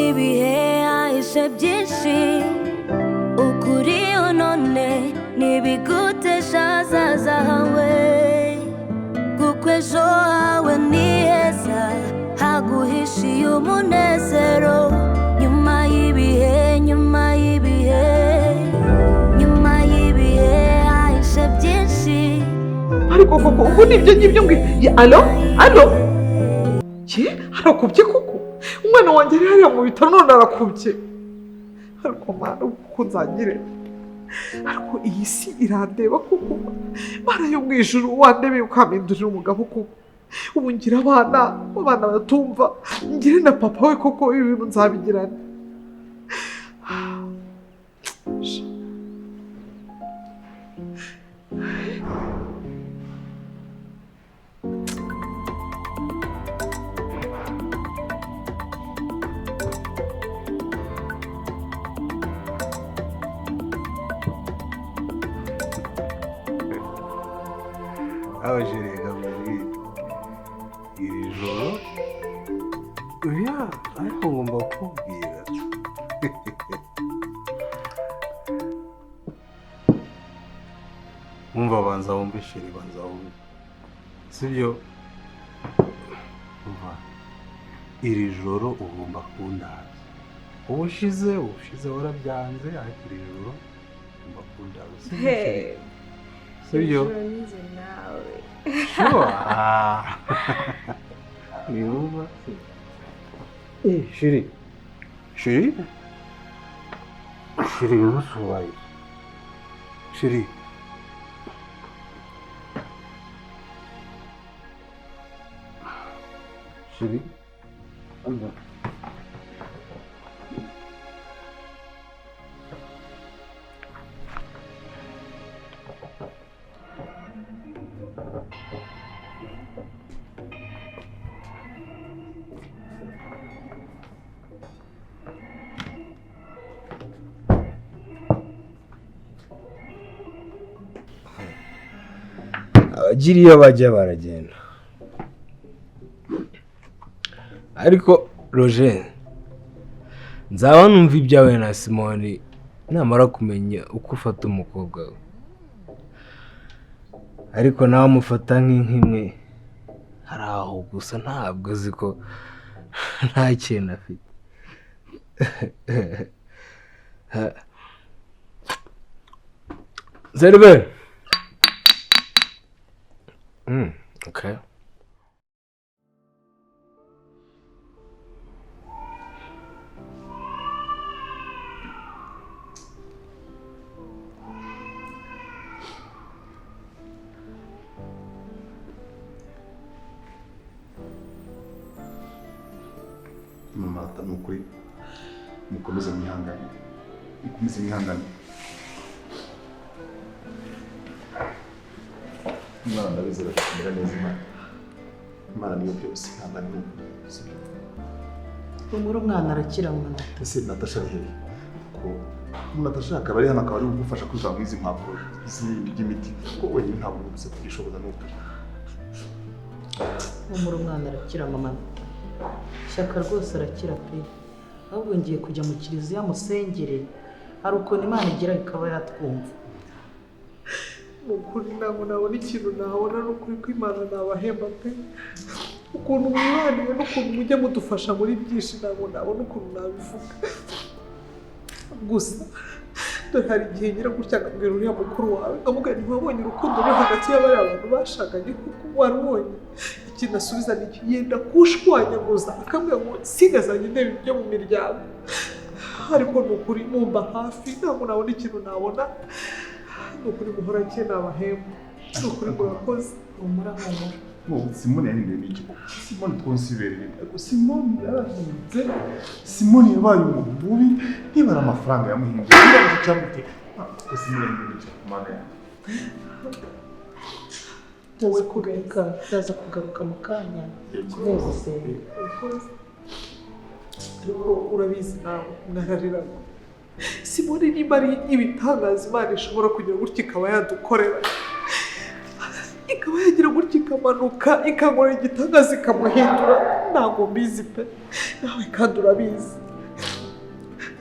y'ibihe ahishe byinshi ukuri none nibigutesha hazaza hawe kuko ejo hawe ni heza haguhishiye umunezero nyuma y'ibihe ahishe byinshi. ariko koko ubu nibyo ngibyo mbwiye. alo harakubye koko umwana wanjye ari hariya mu bitaro none arakubye. ariko mwana uko nzagire ariko iyi si irandeba koko mara yo mu ijuru wandebeye ukampindurira umugabo koko ubu ngira abana batumva ngire na papa we koko ibi bintu nzabigirana. abajerega muri iri joro ariko ngomba kubwira umva banza wumve sheri banza wumve sibyo umva iri joro ugomba kundaza ubushize warabyanze ariko iri joro ugomba kundaza sibyo Yumva shiri urusubaye shiri anda abagira iyo bajya baragenda ariko Roger nzaba numva ibyawe na Simoni namara kumenya uko ufata umukobwa we ariko nawe amufata nk'inkimwe hari aho gusa ntabwo azi ko nta kintu afite. Zerbe okay. Mama nukuri mukomeze mwihangane Imana ndabizera kumera neza Imana niyo byose ihangane umuri umwana arakira mwana ese Natasha hehe ko Natasha akaba ari hano akaba ari gufasha kwiga mu izi mpapuro z'imiti ko wenyine ntabwo uguse kugishoboza n'uko umuri umwana arakira mama Shyaka rwose arakira pe ahubwo ngiye kujya mu kiliziya musengere hari ukuntu Imana igira ikaba yatwumva ukuri ntabwo nabona ikintu nabona n'ukuri ko Imana nabahemba pe ukuntu mwihaniye n'ukuntu mujya mudufasha muri byinshi ntabwo nabona ukuntu nabivuga gusa dore hari igihe ngira gutya nkabwira uriya mukuru wawe nkamubwira ntiwabonye urukundo ruri hagati y'abariya bantu bashakanye kuko warubonye ikintu asubiza ni iki yenda kushwanyaguza akambwira ngo sigazanye intebe byo mu miryango ariko ni ukuri mumba hafi ntabwo nabona ikintu nabona ni ukuri muhora cye nabahemba ni ukuri murakoze humura Simoni yahinduye n'iki Simoni twonsibereye ariko Simoni yarahindutse Simoni yabaye umuntu mubi ntibara amafaranga yamuhinduye niba cyamute ko Simoni yahinduye n'iki kumana ya wowe kugaruka ndaza kugaruka mu kanya neza ariko urabizi nawe mwararira Simoni niba ari ibitangaza Imana ishobora kugira gutya ikaba yadukorera ikaba yagira gutya ikamanuka ikankorera igitangaza ikamuhindura ntabwo mbizi pe nawe kandi urabizi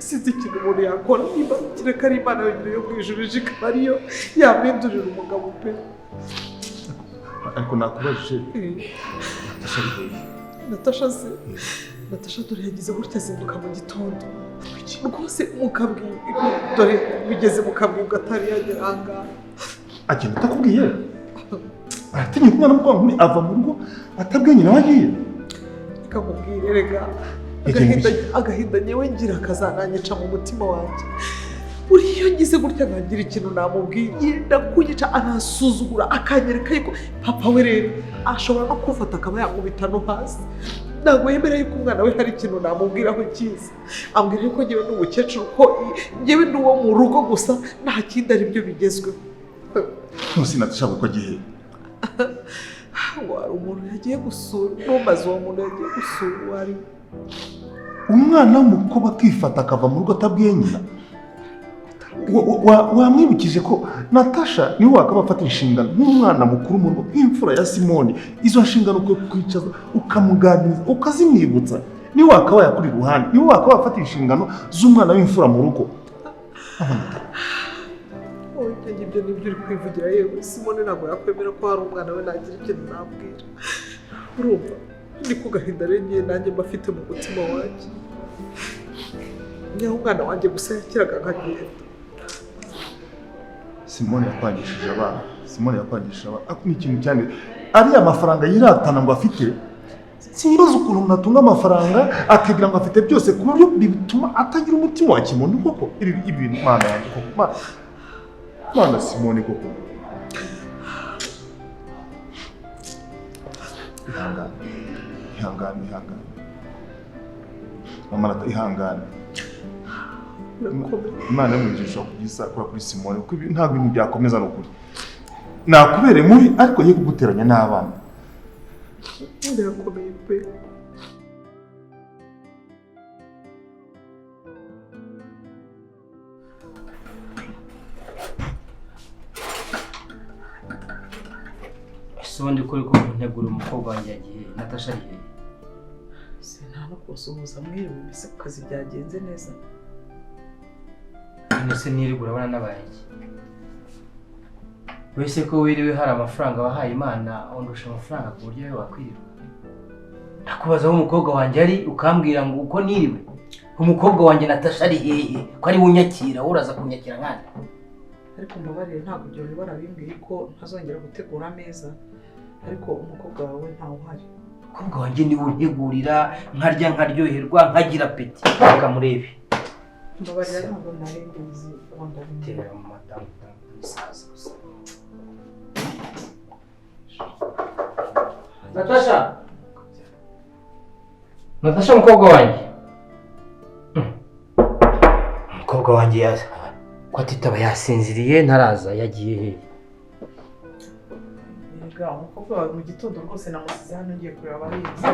sinzi ikintu umuntu yakora niba kireka ari Imana yonyine yo mu ijuru ije ikaba ariyo yamwindurira umugabo pe. ariko nakubajije Natasha se Natasha dore yagize gutya azinduka mu gitondo rwose mukabwibwa dore bigeze mukabwibwa atari yagera ahangaha agenda atakubwiye aratinya umwana mukobwa nkuri ava mu rugo atabwiye nyina wagiye ikamubwira rega agahinda nyewe ngira akazananyica mu mutima wanjye uriyo ngize gutya nkagira ikintu namubwiye yenda kunyica anasuzugura akanyereka yuko papa we rero ashobora no kumfata akaba yakubita no hasi ntabwo yemereye ko umwana we hari ikintu namubwiraho cyiza ambwira yuko ngewe n'umukecuru ko ngewe n'uwo mu rugo gusa nta kindi ari byo bigezweho ntusi Natasha ko agiye ngo hari umuntu yagiye gusura n'umaze uwo muntu yagiye gusura uwo ari we umwana w'umukobwa akifata akava mu rugo atabwiye nyina wamwibukije ko Natasha niwe wakaba afata inshingano nk'umwana mukuru mu rugo nk'imfura ya Simoni izo nshingano ukwiye kwicaza ukamuganiriza ukazimwibutsa niwe wakaba yakuri iruhande niwe wakaba afata inshingano z'umwana w'imfura mu rugo ibyo nibyo uri kwivugira yewe Simoni ntabwo yakwemera ko hari umwana we nagira ikintu nabwira urumva niko gahinda rero ngiye nanjye mba afite mu mutima wanjye niho umwana wanjye gusa yakiraga nkagenda Simoni yakwangishije abana ako ni ikintu cyane ariya mafaranga yiratana ngo afite sinyibaza ukuntu umuntu atunga amafaranga akagira ngo afite byose ku buryo bituma atagira umutima wa kimuntu koko ibi bintu Mana yanjye koko Mana Simoni koko ihangane mama ihangane Imana yamwigisha kugisakura kuri Simoni kuko ntabwo ibintu byakomeza n'ukuri nakubere mubi ariko ye kuguteranya n'abana ndakomeye pe ubundi kuri ko ntegura umukobwa wanjye yagiye Natasha ari hehe se nta no kusuhuza mwiriwe mbese ku kazi byagenze neza nese nirigura abana n'abayiki wese ko wiriwe hari amafaranga wahaye Imana ondusha amafaranga ku buryo yawe wakwiriwe ndakubaza aho umukobwa wanjye ari ukambwira ngo uko niriwe umukobwa wanjye Natasha ari hehe ko ari unyakira uraza kunyakira nkana ariko mbabarire ntabwo ibyo bari barabimbwiye ko ntazongera gutegura ameza ariko umukobwa wawe ntawe uhari umukobwa wanjye niwe untegurira nkarya nkaryoherwa nkagira apeti ukamurebe mbabarire ntabwo narengeje wanda tera mu madamu isaza gusa Natasha umukobwa wanjye umukobwa wanjye ko atitaba yasinziriye ntaraza yagiye hehe umukobwa wawe mu gitondo rwose namusize hano ngiye kureba abahinzi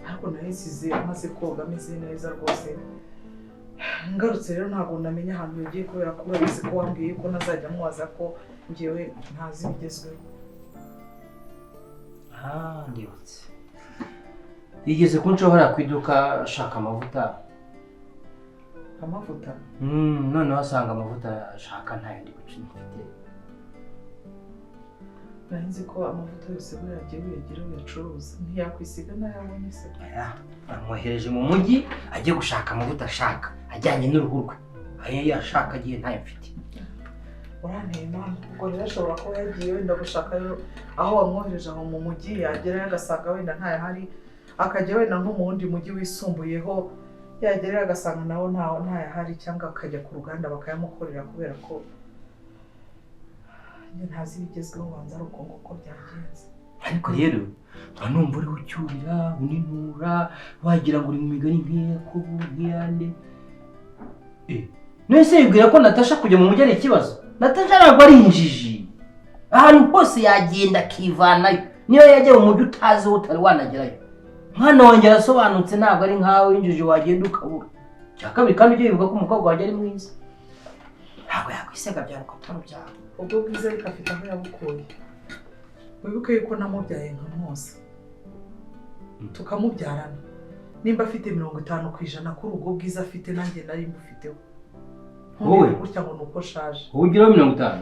ariko nahisize amaze koga ameze neza rwose ngarutse rero ntabwo namenya ahantu yagiye kubera ko urabizi ko wambwiye ko nazajya mubaza ko ngewe ntazi ibigezweho ndibutse yigeze kunshobora ku iduka ashaka amavuta noneho asanga amavuta ashaka ntayo ndi gucinya mfite nzi ko amavuta yose buriya agiye uyagira uyacuruza ntiyakwisiga n'ayabonye se amwohereje mu mujyi ajye gushaka amavuta ashaka ajyanye n'uruhu rwe ayo yashaka agiye ntayo mfite uranteye mama ubwo rero ashobora kuba yagiye wenda gushakayo aho wamwohereje aho mu mujyi yagerayo agasanga wenda ntayahari akajya wenda nko mu wundi mujyi wisumbuyeho yagerayo agasanga nawo ntayahari cyangwa akajya ku ruganda bakayamukorera kubera ko ntazi ibigezweho banza ari uko nguko byagenze ariko rero mba numva uri ucyurira uninura wagira ngo uri mu migani nk'iyakobo nk'iyande nese yibwira ko Natasha kujya mu mujyi ari ikibazo Natasha ntabwo ari injiji ahantu hose yagenda akivanayo niyo yajya mu mujyi utazi utari wanagerayo mwana wanjye arasobanutse ntabwo ari nkawe injiji wagenda ukabura cya kabiri kandi ujye wibuka ko umukobwa wanjye ari mwiza ntabwo yakwisega byari ko atari byawe ubwo bwiza ariko afite aho yabukuye wibuke yuko namubyaye nka mwose tukamubyarana nimba afite 50% kuri ubwo bwiza afite nanjye nari mbufiteho. Wowe gutya ngo nuko shaje. ugiraho 50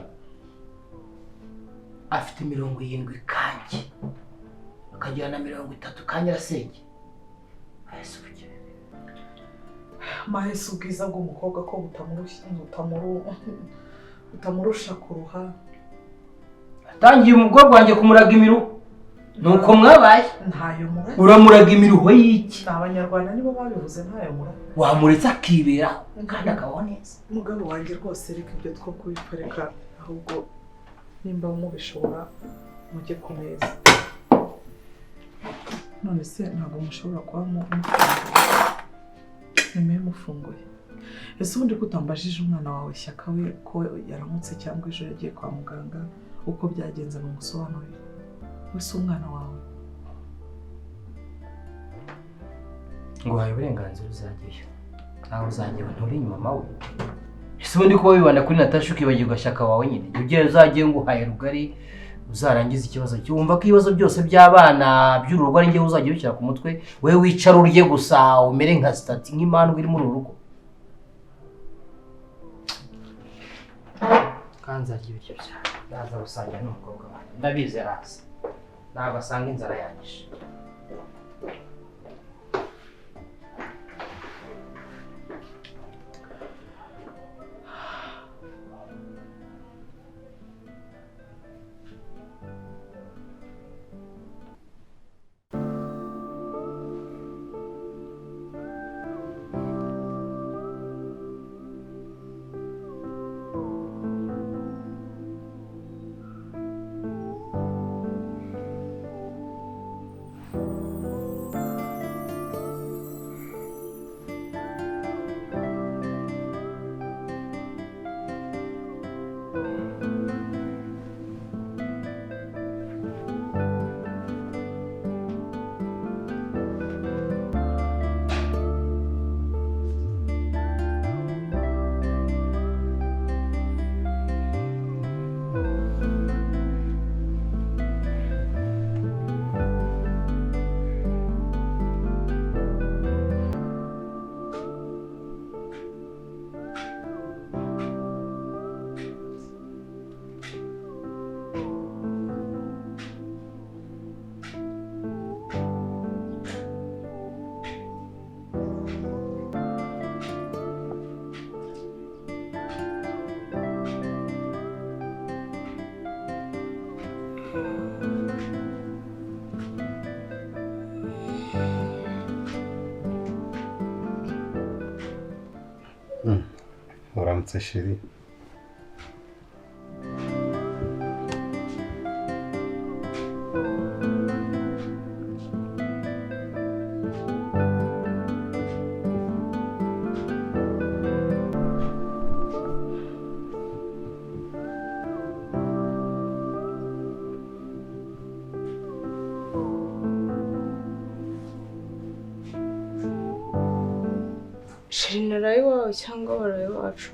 afite 70 kanjye akagira na 30 kanyirasenge. Mahese ubwiza bw'umukobwa ko butamurusha kuruha. Atangiye umukobwa wanjye kumuraga imiruho. Nuko mwabaye. Ntayo muraga. Uramuraga imiruho y'iki? Abanyarwanda nibo babivuze ntayo muraga. Wamuretse akiberaho kandi akabaho neza. Mugabo wanjye rwose reka ibyo two kubikoreka ahubwo nimba mubishobora mujye ku meza. None se ntabwo mushobora kuba mufunguye. Ese ubundi ko utambajije umwana wawe Shyaka we ko yaramutse cyangwa ejo yagiye kwa muganga uko byagenze mu musobanurire. Wese umwana wawe ngo haye uburenganzira uzagiye. Nawe uzagiye nturi mama we. Ese ubundi ko wibanda kuri Natasha ukibagirwa Shyaka wawe nyine. Ugiye uzagiye ngo haye rugari uzarangiza ikibazo cyumva ko ibibazo byose by'abana by'urugo ari nge uzagiye bishyira ku mutwe we wicara urye gusa umere nka stati nk'imandwa iri muri urugo. Kanzagiye ibiryo byawe. Ndaza gusangira n'umukobwa wanjye. Ndabizi araza. Ntabwo asanga inzara yanyishe. Uramutse sheri. Sheri naraye iwawe cyangwa waraye iwacu?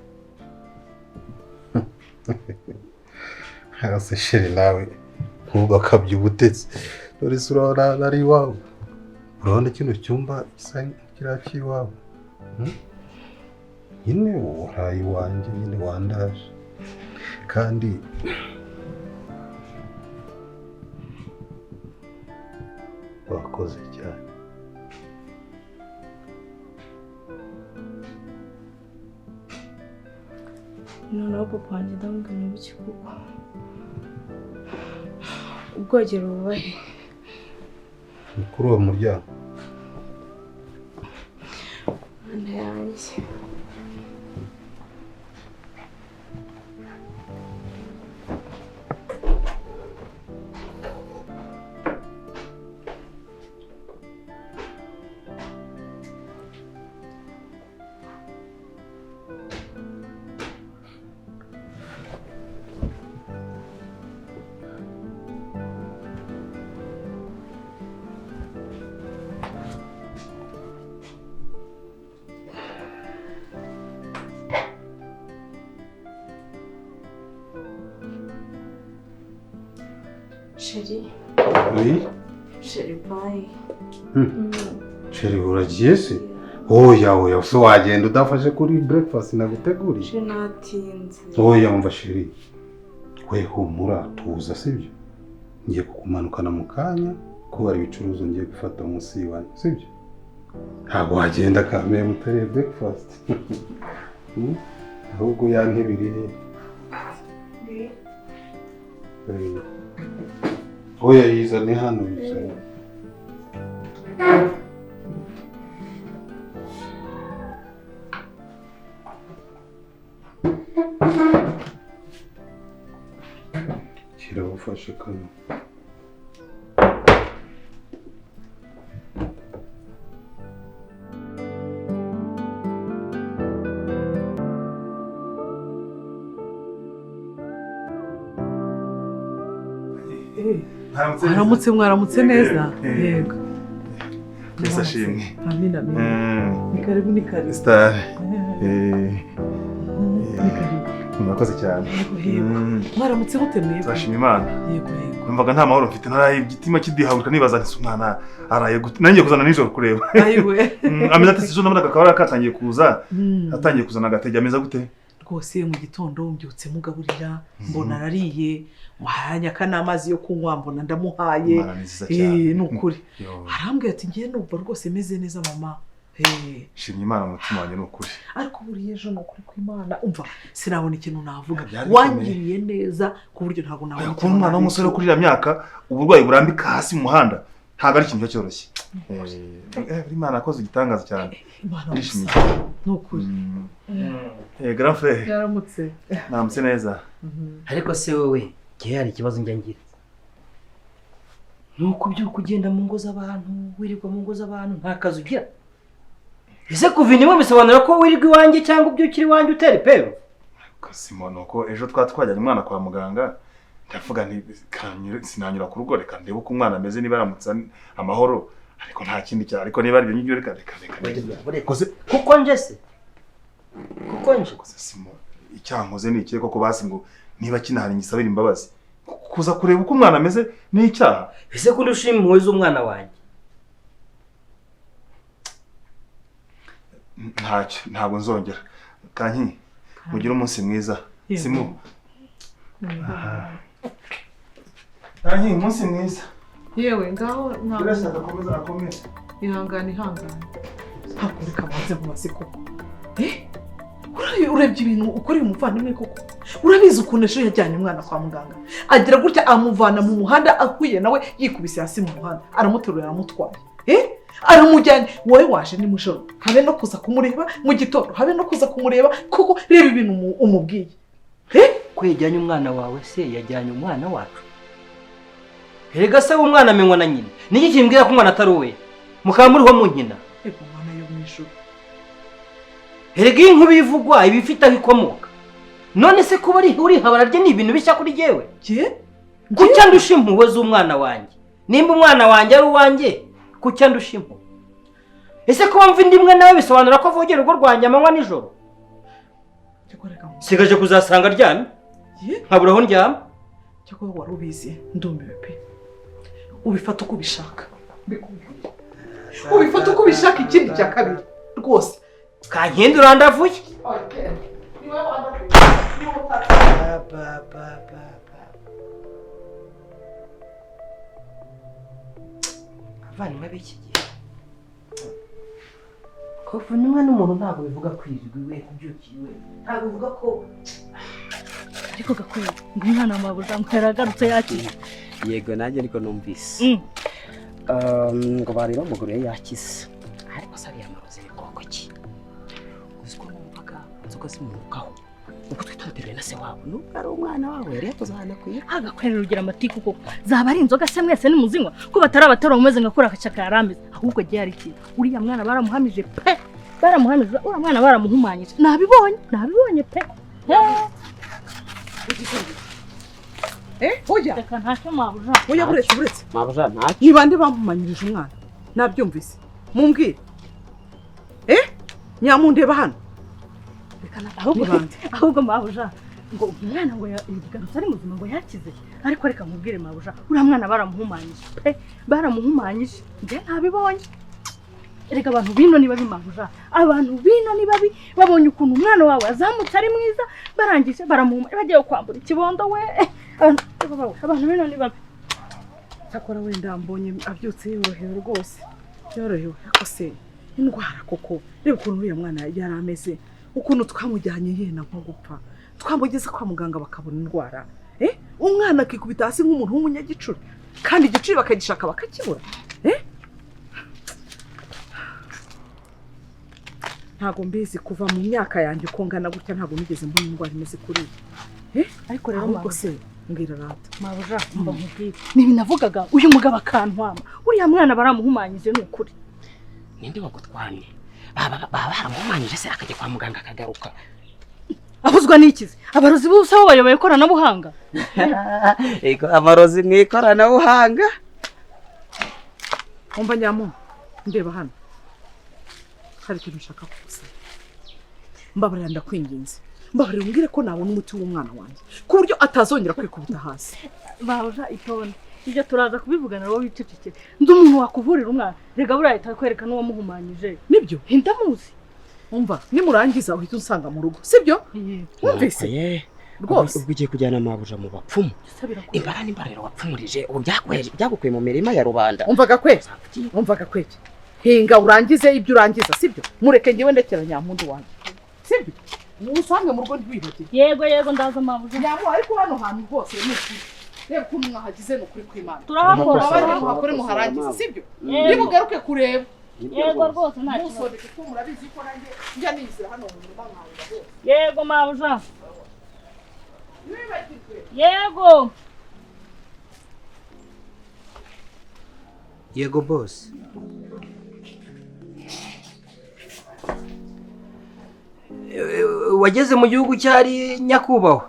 Harase sheri nawe ntugakabye ubutesi. Dore se urabona nari iwawe. Urabona kino cyumba gisa kiriya cy'iwawe. Nyine waraye iwanjye nyine wandaje. Kandi wakoze cyane. Noneho papa wanjye ndamubwira ibiki kuko ubwogero buba he? Ni kuri uwo muryango. Mana yanjye. Chérie. Oui. Chérie, bye. Sheri uragiye se? Oya so wagenda udafashe kuri breakfast naguteguriye. Natinze. Oya umva sheri. We humura tuza sibyo? Ngiye kukumanukana mu kanya ko bari bicuruzo ngiye gufata munsi wanyu sibyo? Ntabwo wagenda kameye mutari breakfast. Ahubwo yantebiriye. Oya yizane hano yizane. Kiragufashe kano. Mwaramutse neza. Yego. Mbese ashimwe. Amina. Ni karibu. Star. Murakoze cyane. Mwaramutse gute mwebwe? Turashima Imana. Yego. Numvaga nta mahoro mfite ntaraye igitima kidihabuka nibaza nti umwana araye gute. Nanjye kuzana nijoro kureba. Ayiwe. Ameza ati sijo namunaga kabara katangiye kuza. Atangiye kuzana agatege ameza gute? Rwose mu gitondo mbyutse mugaburira mbona arariye muhanya kana amazi yo kunywa mbona ndamuhaye nukuri arambwiye ati ngiye numva rwose meze neza mama shimye Imana umutima wanjye nukuri ariko buriye ejo nukuri kw'Imana umva sinabona ikintu navuga wangiriye neza ku buryo ntabwo nabona ku mwana w'umusore kurira myaka uburwayi burambika hasi mu muhanda ntabwo ari ikintu cyoroshye Imana akoze igitangaza cyane nishimiye nukuri grand frère yaramutse namutse neza ariko se wowe gihe hari ikibazo njya ngira nuko byuko ugenda mu ngo z'abantu wirirwa mu ngo z'abantu nta kazi ugira ese kuva inyuma bisobanura ko wirirwa iwanjye cyangwa ubyukira iwanjye utera ipero Kasimo nuko ejo twajyanye umwana kwa muganga ndavuga nti sinanyura ku rugo reka ndebe uko umwana ameze niba aramutse amahoro ariko nta kindi cyane ariko niba ari ibyo nyibyo reka kuko nje Simo icyankoze ni ikihe koko basi ngo niba kinahari nyisabira imbabazi kuza kureba uko umwana ameze ni icyaha ese ko ndushima impuhwe z'umwana wanjye ntabwo nzongera kanki mugire umunsi mwiza Simo kanki umunsi mwiza yewe ngaho ntabwo birashaka akomeza ihangane hakurika amaze mu masiko urebye ibintu ukoreye umuvandimwe koko urabizi ukuntu ejo yajyanye umwana kwa muganga agira gutya amuvana mu muhanda akwiye nawe yikubise hasi mu muhanda aramuterura aramutwaye aramujyanye wowe waje ni mujoro habe no kuza kumureba mu gitondo habe no kuza kumureba kuko reba ibintu umubwiye ko yajyanye umwana wawe se yajyanye umwana wacu erega se umwana amenywa na nyina niki kimbwira ko umwana atari uwe mukaba muriho mu nkina umwana yo mu ijuru erega iyi nkuru ivugwa iba ifite aho ikomoka none se kuba urihabara rye ni ibintu bishya kuri jyewe kucya ndusha impuhwe z'umwana wanjye nimba umwana wanjye ari uwanjye kucya ndusha impuhwe ese kuba mva indi imwe nawe bisobanura ko avogera urugo rwanjye amanywa nijoro sigaje kuzasanga aryamye nkabura aho ndyama cyakora wari ubizi ndumiwe pe ubifata uko ubishaka ubifata uko ubishaka ikindi cya kabiri rwose kankindi urandavuye abavandimwe b'iki gihe kuvunimwe n'umuntu ntabwo bivuga kwirirwa iwe kubyukiriwe ntabwo bivuga ko ariko gakwira umwana wawe uzamuheragarutse yakize yego nanjye ariko numvise ngo bareba umugore yakize ariko sariya amarozi y'ubwoko ki uziko numvaga inzoga zimunukaho uko twitondere na se wabo nubwo ari umwana wawe yari yakuzahana kwiye agakwera rugira amatiku koko zaba ari inzoga se mwese nimuzinywa ko batari abatara umeze nka kura akacaka yarameze ahubwo giye ari iki uriya mwana baramuhamije pe baramuhamije uriya mwana baramuhumanyije nabibonye pe oya reka ntacyo mabuja oya buretse mabuja ntacyo ni bande bamuhumanyirije umwana nabyumvise mumbwire nyamundeba hano ahubwo mabuja ngo umwana ngo yigarutse ari muzima ngo yakize ariko reka nkubwire mabuja uriya mwana baramuhumanyije pe baramuhumanyije njye ntabibonye erega abantu bino niba bimabuja abantu bino niba babonye ukuntu umwana wawe azamutse ari mwiza barangije baramuhuma bagiye kwambura ikibondo we abantu bino niba cyakora wenda mbonye abyutse yorohewe rwose yorohewe ariko se indwara koko reba ukuntu uriya mwana yari ameze ukuntu twamujyanye yena nko gupfa twamugeze kwa muganga bakabona indwara umwana akikubita hasi nk'umuntu w'umunyagicuri kandi igicuri bakagishaka bakakibura ntago mbizi kuva mu myaka yanjye uko ngana gutya ntago nigeze mbona indwara imeze kuri ariko rero ahubwo se mbwira rata mabuja mba nkubwire nibi navugaga uyu mugabo akantwama uriya mwana baramuhumanyije ni ukuri ninde wagutwanye baba baramuhumanyije se akajya kwa muganga akagaruka abuzwa n'ikizi abarozi bose abo bayoboye ikoranabuhanga ego amarozi mu ikoranabuhanga umva nyamu ndeba hano hari ikintu ushaka kugusaba mbabarira ndakwinginze mbabarira umbwire ko nabona umuti w'umwana wanjye ku buryo atazongera kwikubita hasi babuja itonde ibyo turaza kubivugana wowe wicecekere ndi umuntu wakuvurira umwana rega buriya ahita kwereka n'uwamuhumanyije nibyo ndamuzi umva nimurangiza uhita unsanga mu rugo sibyo wumvise rwose ubwo ugiye kujyana mabuja mu bapfumu imbara n'imbariro wapfumurije ubu byagukuye mu mirima ya rubanda umvaga kweke hinga urangize ibyo urangiza sibyo mureke ngewe ndekera Nyampundu wanjye sibyo usange mu rugo ntibibagire yego ndaza mabuja Nyamu ariko hano hantu hose ni ukuri reba ukuntu mwahagize ni ukuri kw'Imana turahakora abandi muhakore muharangize sibyo nimugaruke kureba yego rwose nta kibazo musondeke ko murabizi ko nanjye njya nizira hano mu mirima nkawe rwose yego mabuja yego yego boss wageze mu gihugu cyari nyakubahwa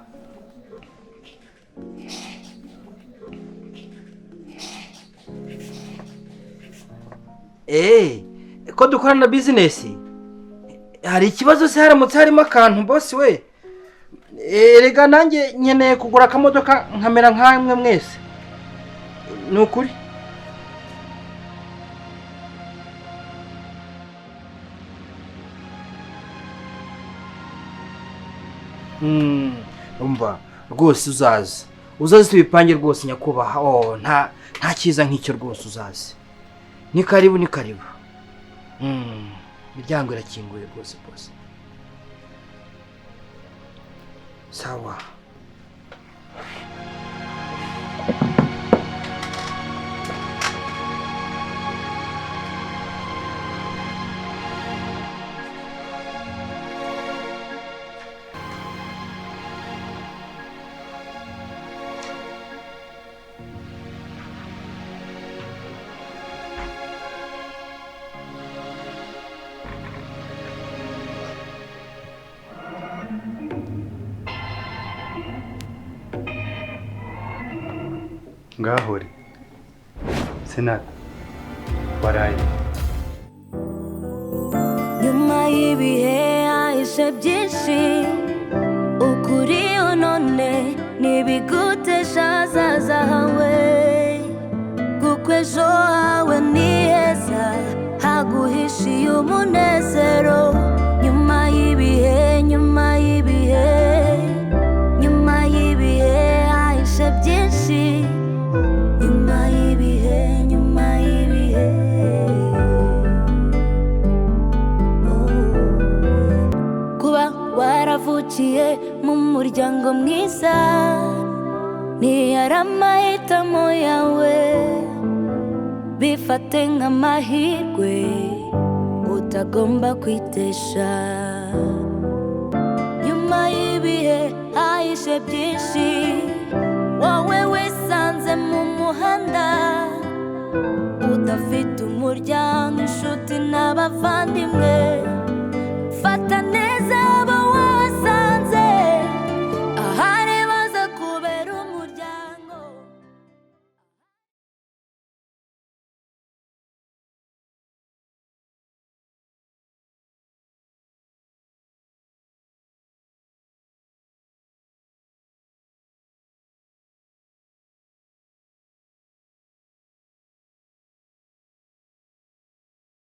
ko dukorana bizinesi hari ikibazo se haramutse harimo akantu boss we rega nanjye nkeneye kugura akamodoka nkamera nk'amwe mwese ni ukuri umva rwose uzaze tubipange rwose nyakubahwa nta cyiza nk'icyo rwose uzaze ni karibu imiryango irakinguye rwose bose sawa ngahore senata waraye nyuma y'ibihe hahishe byinshi ukuri none ntibigutesha ahazaza hawe kuko ejo hawe ni heza haguhishiye umunezero nyuma y'ibihe hahishe byinshi waravukiye mu muryango mwiza ntiyari amahitamo yawe bifate nk'amahirwe utagomba kwitesha nyuma y'ibihe hahishe byinshi wowe wisanze mu muhanda udafite umuryango inshuti n'abavandimwe fatane